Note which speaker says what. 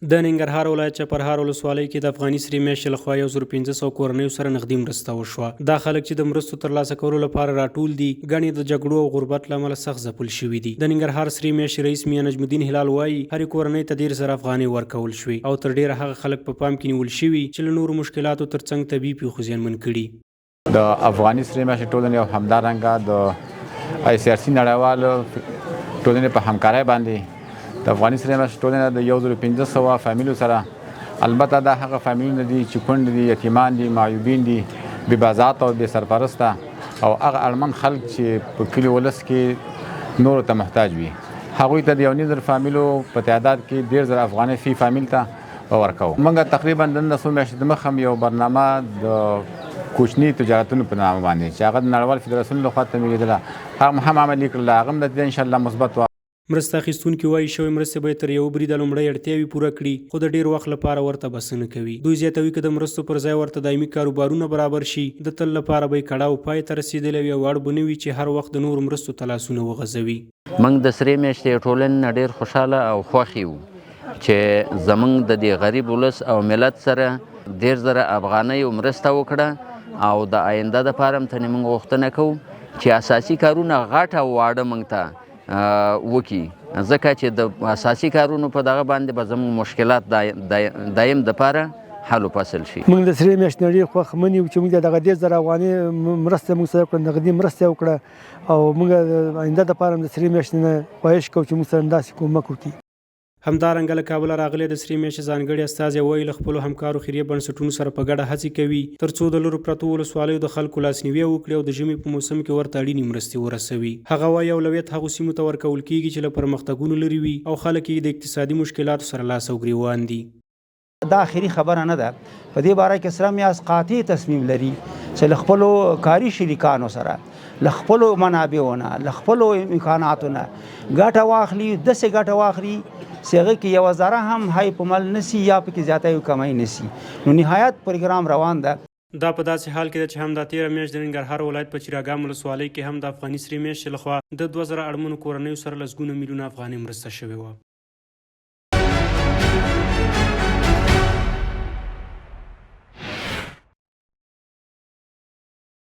Speaker 1: د ننګرهار ولایت چپرهار ولسوالۍ کې د افغاني سرې میاشتې لخوا 1500 کورنیو سره نغدي مرسته وشوه. دا خلک چې د مرستو ترلاسه کولو لپاره راټول دي ګڼې د جګړو او غربت له امله سخت ځپل شوي دي. د ننګرهار سرې میاشتې رئیس میاں نجم الدین هلال وایي هرې کورنۍ ته 10,000 افغانۍ ورکول شوې او تر ډیره هغه خلک په پام کې نیول شوي چې له نورو مشکلاتو ترڅنګ طبیعي پیښو زیانمن کړي.
Speaker 2: د افغاني سرې میاشتې ټولنې او همدارنګه د ICRC نړیوال ټولنې په همکارۍ باندې د افغاني سرې میاشتې ټولنه د 1500 فامیلو سره، البته دا هغه فامیلونه دي چې کونډ دي، یتیمان دي، معیوبین دي، بې بازاته او بې سرپرسته او هغه اړمن خلک چې په کلي ولس کې نورو ته محتاج وي، هغوی ته د 19,000 فامیلو په تعداد کې 10,000 افغانۍ فی فامیل ته ورکوو. موږ تقریبا د 9 میاشتې د مخه یو برنامه د کوچني تجارتونو په نامه باندې چې هغه د نړیوال فدراسیون لخوا تمویلېدله هغه هم عملي کړله، هغه هم نتیجه انشاءالله مثبت وه.
Speaker 1: مرسته اخیستونکي وایي شوې مرستې باید تر یو بریده لومړی اړتیاوې پوره کړي، خو د ډیر وخت لپاره ورته بسنه کوي. دوی زیاتوي که د مرستو پر ځای ورته دایمي کاروبارونه برابر شي د تل لپاره به کړاو پای ته رسیدلی وي او اړ به نه وي چې هر وخت د نورو مرستو ته لاسونه وغځوي.
Speaker 3: موږ د سرې میاشتې ټولنې نه ډېر خوشحاله او خوښ یو چې زموږ د دې غریب ولس او ملت سره 10,000 افغانۍ مرسته وکړه او د آینده دپاره هم ترې موږ غوښتنه کوو چې اساسي کارونه غټ او واړه موږ ته وکړي، ځکه چې د اساسي کارونو په دغه باندې به زموږ مشکلات دایم دپاره حل و فصل شي.
Speaker 4: موږ د سرې میاشتې نه ډېر خوښمن یو چې موږ دغه 10,000 افغانۍ مرسته موږ سره وکړه، نغدي مرسته وکړه او موږ د آینده دپاره هم د سرې میاشتې نه خواهش کوو چې موږ سره همداسې کومک وکړي.
Speaker 1: همدارنګه له کابله راغلي د سرې میاشتې ځانګړي استازی وایي له خپلو همکارو خیریه بنسټونو سره په ګډه هڅې کوي ترڅو د لرو پرتو ولسوالیو د خلکو لاسنیوی وکړي او د ژمي په موسم کې ورته اړینې مرستې ورسوي. هغه وایي اولویت هغو سیمو ته ورکول کیږي چې له پرمختګونو لرې وي او خلک یې د اقتصادي مشکلاتو سره لاس او ګریوان دي.
Speaker 5: دا اخري خبره نه ده، په دې باره کې سره میاس قاطع تصمیم لري چې له خپلو کاري شریکانو سره له خپلو منابعو نه له خپلو امکاناتو نه ګټه واخلي، داسې ګټه واخلي چې هغه کې یوه ذره هم هی په مل نسی یا پکې زیاته یو کمی نسی. نو نهایت پروګرام روان ده.
Speaker 1: دا په داسې حال کې ده چې هم دا 13 میاشت د ننګرهار ولایت په چراګام ولسوالۍ کې هم د افغاني سرې میاشتې لخوا د 2,000 اړمنو کورنیو سره لسګونه میلیونه افغانۍ مرسته شوې وه.